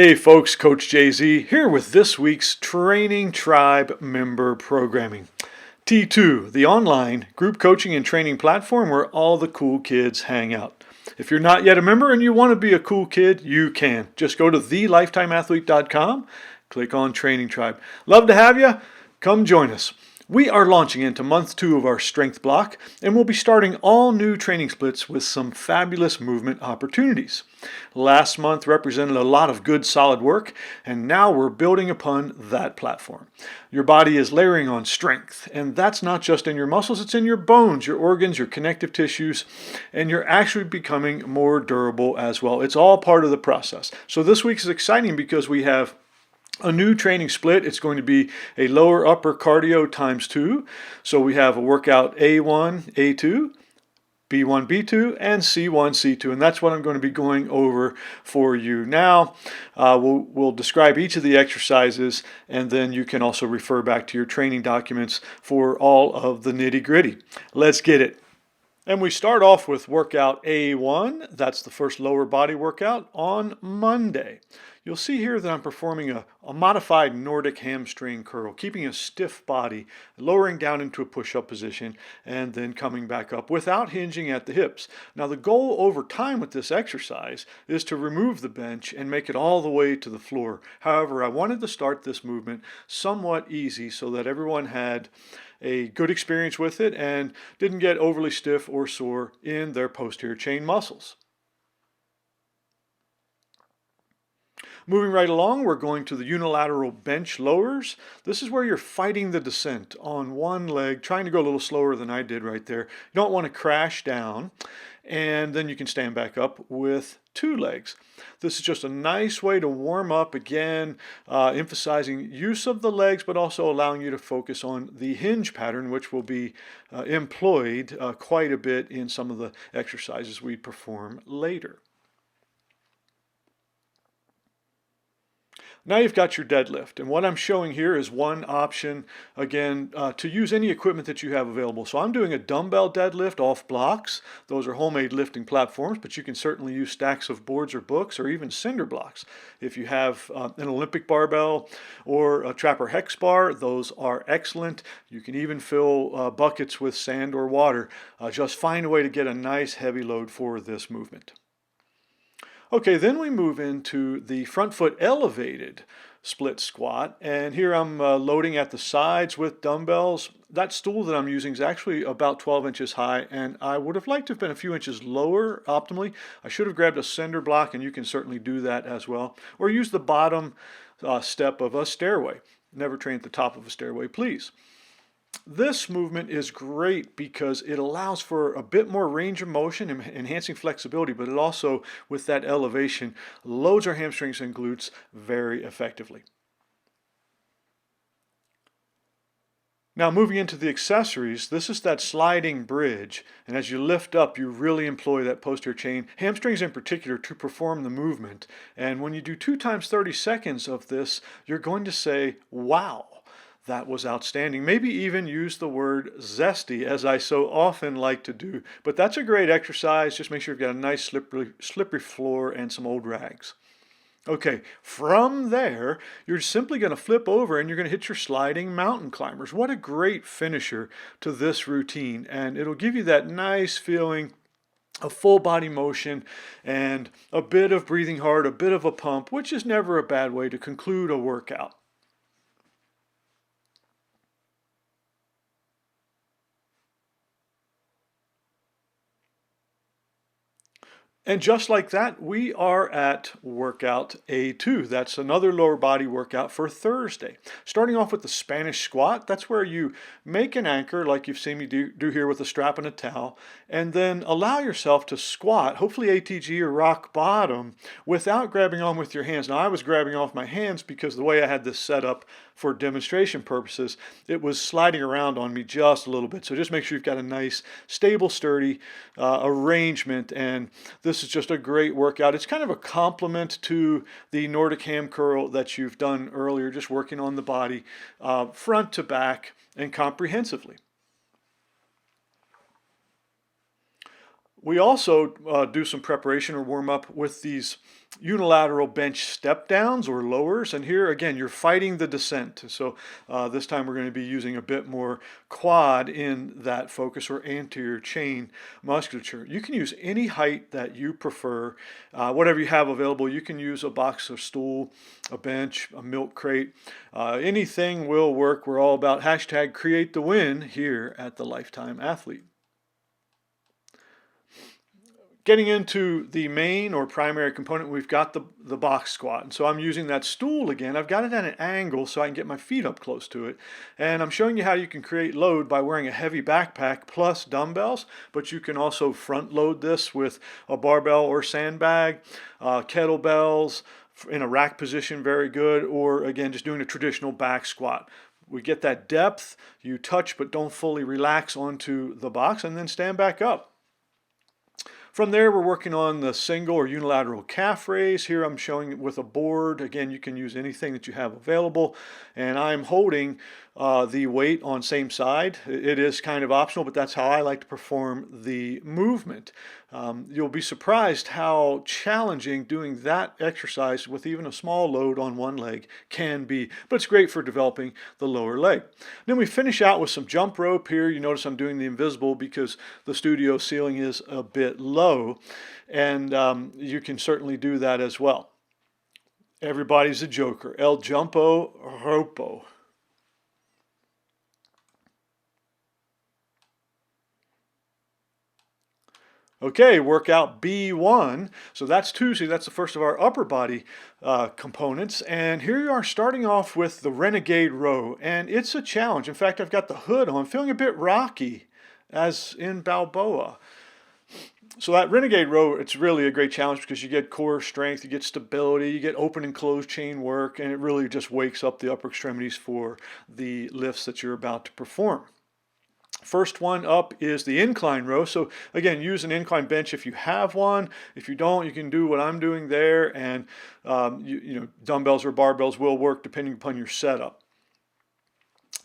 Hey folks, Coach JZ here with this week's Training Tribe member programming. T2, the online group coaching and training platform where all the cool kids hang out. If you're not yet a member and you want to be a cool kid, you can. Just go to thelifetimeathlete.com, click on Training Tribe. Love to have you. Come join us. We are launching into month 2 of our strength block, and we'll be starting all new training splits with some fabulous movement opportunities. Last month represented a lot of good solid work, and now we're building upon that platform. Your body is layering on strength, and that's not just in your muscles, it's in your bones, your organs, your connective tissues, and you're actually becoming more durable as well. It's all part of the process. So this week is exciting because we have a new training split. It's going to be a lower upper cardio times 2. So we have a workout A1, A2, B1, B2, and C1, C2. And that's what I'm going to be going over for you now. We'll describe each of the exercises, and then you can also refer back to your training documents for all of the nitty-gritty. Let's get it. And we start off with workout A1. That's the first lower body workout on Monday. You'll see here that I'm performing a modified Nordic hamstring curl, keeping a stiff body, lowering down into a push-up position, and then coming back up without hinging at the hips. Now the goal over time with this exercise is to remove the bench and make it all the way to the floor. However, I wanted to start this movement somewhat easy so that everyone had a good experience with it and didn't get overly stiff or sore in their posterior chain muscles. Moving right along, we're going to the unilateral bench lowers. This is where you're fighting the descent on one leg, trying to go a little slower than I did right there. You don't want to crash down, and then you can stand back up with 2 legs. This is just a nice way to warm up, again, emphasizing use of the legs, but also allowing you to focus on the hinge pattern, which will be employed quite a bit in some of the exercises we perform later. Now you've got your deadlift, and what I'm showing here is one option, again, to use any equipment that you have available. So I'm doing a dumbbell deadlift off blocks. Those are homemade lifting platforms, but you can certainly use stacks of boards or books or even cinder blocks. If you have an Olympic barbell or a Trapper Hex bar, those are excellent. You can even fill buckets with sand or water. Just find a way to get a nice heavy load for this movement. Okay, then we move into the front foot elevated split squat, and here I'm loading at the sides with dumbbells. That stool that I'm using is actually about 12 inches high, and I would have liked to have been a few inches lower optimally. I should have grabbed a cinder block, and you can certainly do that as well, or use the bottom step of a stairway. Never train at the top of a stairway, please. This movement is great because it allows for a bit more range of motion, enhancing flexibility, but it also, with that elevation, loads our hamstrings and glutes very effectively. Now moving into the accessories, this is that sliding bridge, and as you lift up, you really employ that posterior chain, hamstrings in particular, to perform the movement. And when you do 2 times 30 seconds of this, you're going to say, wow. That was outstanding. Maybe even use the word zesty, as I so often like to do. But that's a great exercise. Just make sure you've got a nice slippery floor and some old rags. Okay, from there, you're simply going to flip over and you're going to hit your sliding mountain climbers. What a great finisher to this routine. And it'll give you that nice feeling of full body motion and a bit of breathing hard, a bit of a pump, which is never a bad way to conclude a workout. And just like that, we are at workout A2. That's another lower body workout for Thursday. Starting off with the Spanish squat, that's where you make an anchor like you've seen me do here with a strap and a towel, and then allow yourself to squat, hopefully ATG or rock bottom, without grabbing on with your hands. Now I was grabbing off my hands because the way I had this set up for demonstration purposes, it was sliding around on me just a little bit. So just make sure you've got a nice, stable, sturdy arrangement, and this is just a great workout. It's kind of a complement to the Nordic Ham Curl that you've done earlier, just working on the body front to back and comprehensively. We also do some preparation or warm up with these unilateral bench step downs or lowers. And here again, you're fighting the descent. So this time we're going to be using a bit more quad in that focus or anterior chain musculature. You can use any height that you prefer, whatever you have available. You can use a box of stool, a bench, a milk crate. Anything will work. We're all about hashtag create the win here at the Lifetime Athlete. Getting into the main or primary component, we've got the box squat. And so I'm using that stool again. I've got it at an angle so I can get my feet up close to it. And I'm showing you how you can create load by wearing a heavy backpack plus dumbbells, but you can also front load this with a barbell or sandbag, kettlebells in a rack position, very good, or again, just doing a traditional back squat. We get that depth, you touch but don't fully relax onto the box, and then stand back up. From there, we're working on the single or unilateral calf raise. Here I'm showing it with a board. Again, you can use anything that you have available. And I'm holding the weight on same side. It is kind of optional, but that's how I like to perform the movement. You'll be surprised how challenging doing that exercise with even a small load on one leg can be, but it's great for developing the lower leg. Then we finish out with some jump rope here. You notice I'm doing the invisible because the studio ceiling is a bit low, and you can certainly do that as well. Everybody's a joker. El Jumpo Ropo. Okay, workout B1. So that's Tuesday. That's the first of our upper body components. And here you are starting off with the Renegade Row. And it's a challenge. In fact, I've got the hood on, feeling a bit rocky, as in Balboa. So that Renegade Row, it's really a great challenge because you get core strength, you get stability, you get open and closed chain work, and it really just wakes up the upper extremities for the lifts that you're about to perform. First one up is the incline row. So again, use an incline bench if you have one. If you don't, you can do what I'm doing there, and dumbbells or barbells will work depending upon your setup.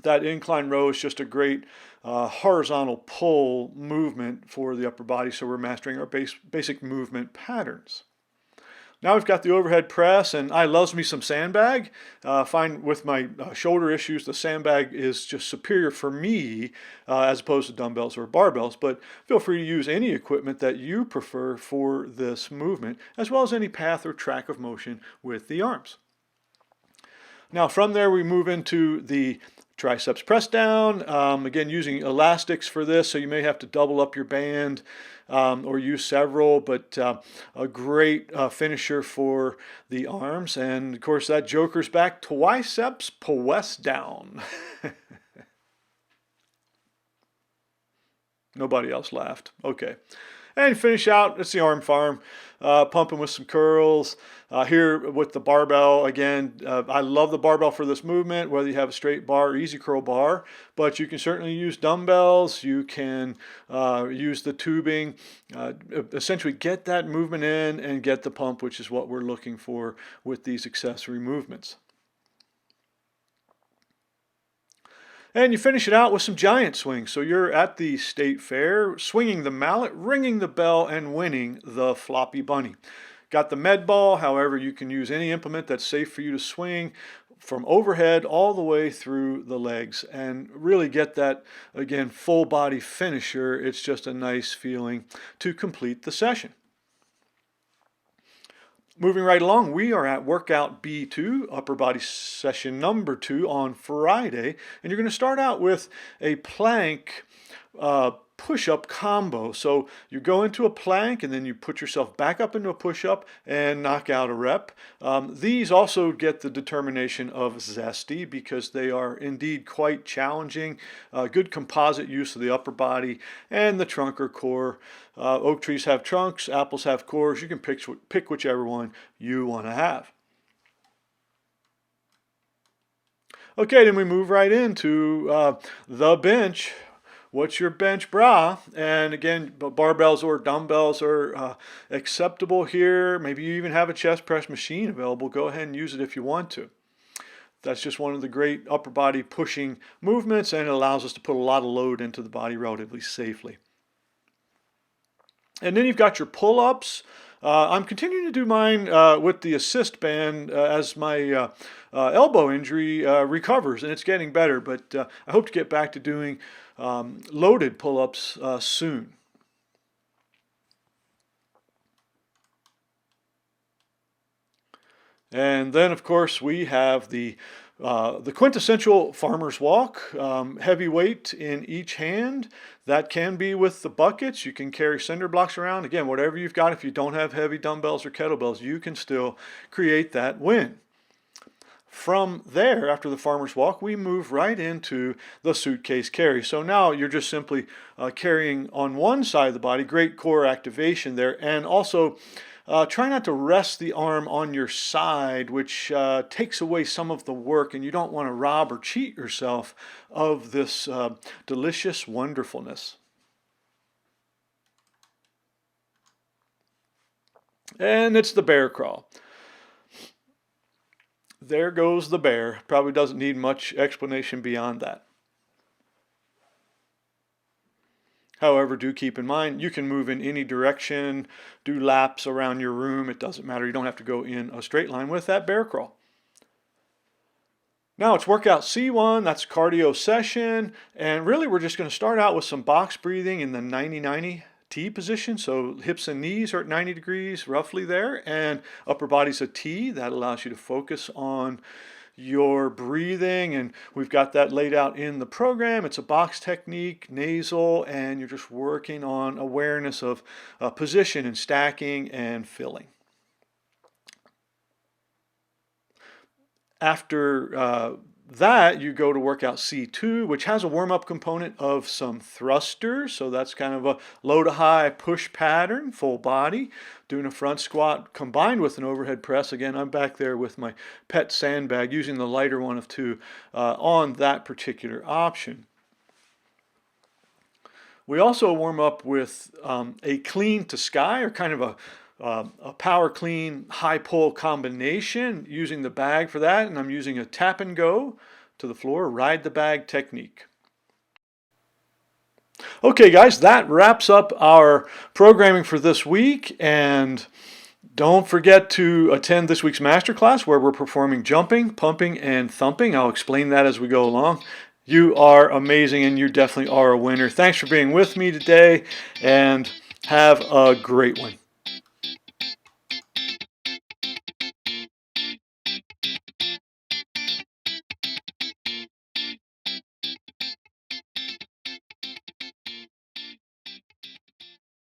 That incline row is just a great horizontal pull movement for the upper body, so we're mastering our basic movement patterns. Now we've got the overhead press, and I loves me some sandbag. Find with my shoulder issues, the sandbag is just superior for me as opposed to dumbbells or barbells, but feel free to use any equipment that you prefer for this movement, as well as any path or track of motion with the arms. Now from there we move into the Triceps Pwessdown. Again, using elastics for this, so you may have to double up your band or use several, but a great finisher for the arms. And of course, that joker's back, Twiceps Pwessdown. Nobody else laughed. Okay. And finish out, it's the arm farm, pumping with some curls. Here with the barbell, again, I love the barbell for this movement, whether you have a straight bar or easy curl bar, but you can certainly use dumbbells, you can use the tubing, essentially get that movement in and get the pump, which is what we're looking for with these accessory movements. And you finish it out with some giant swings. So you're at the state fair, swinging the mallet, ringing the bell, and winning the floppy bunny. Got the med ball, however, you can use any implement that's safe for you to swing from overhead all the way through the legs and really get that, again, full body finisher. It's just a nice feeling to complete the session. Moving right along, we are at workout B2, upper body session number 2 on Friday. And you're going to start out with a plank push-up combo. So you go into a plank and then you put yourself back up into a push-up and knock out a rep. These also get the determination of zesty because they are indeed quite challenging. Good composite use of the upper body and the trunk or core. Oak trees have trunks, apples have cores. You can pick whichever one you want to have. Okay, then we move right into the bench. What's your bench bra? And again, barbells or dumbbells are acceptable here. Maybe you even have a chest press machine available. Go ahead and use it if you want to. That's just one of the great upper body pushing movements, and it allows us to put a lot of load into the body relatively safely. And then you've got your pull-ups. I'm continuing to do mine with the assist band as my elbow injury recovers, and it's getting better, but I hope to get back to doing loaded pull-ups soon. And then, of course, we have the quintessential farmer's walk, heavy weight in each hand. That can be with the buckets. You can carry cinder blocks around. Again, whatever you've got, if you don't have heavy dumbbells or kettlebells, you can still create that win. From there, after the farmer's walk, we move right into the suitcase carry. So now you're just simply carrying on one side of the body, great core activation there, and also try not to rest the arm on your side, which takes away some of the work, and you don't want to rob or cheat yourself of this delicious wonderfulness. And it's the bear crawl. There goes the bear. Probably doesn't need much explanation beyond that. However, do keep in mind, you can move in any direction, do laps around your room. It doesn't matter. You don't have to go in a straight line with that bear crawl. Now it's workout C1, that's cardio session. And really we're just going to start out with some box breathing in the 90-90 T position. So hips and knees are at 90 degrees roughly there, and upper body's a T. That allows you to focus on your breathing, and we've got that laid out in the program. It's a box technique, nasal, and you're just working on awareness of position and stacking and filling. After that, you go to workout C2, which has a warm-up component of some thrusters. So that's kind of a low to high push pattern, full body, doing a front squat combined with an overhead press. Again, I'm back there with my pet sandbag, using the lighter one of two on that particular option. We also warm up with a clean to sky, or kind of a power clean high pull combination, using the bag for that, and I'm using a tap and go to the floor, ride the bag technique. Okay guys, that wraps up our programming for this week, and don't forget to attend this week's masterclass where we're performing jumping, pumping, and thumping. I'll explain that as we go along. You are amazing, and you definitely are a winner. Thanks for being with me today, and have a great one.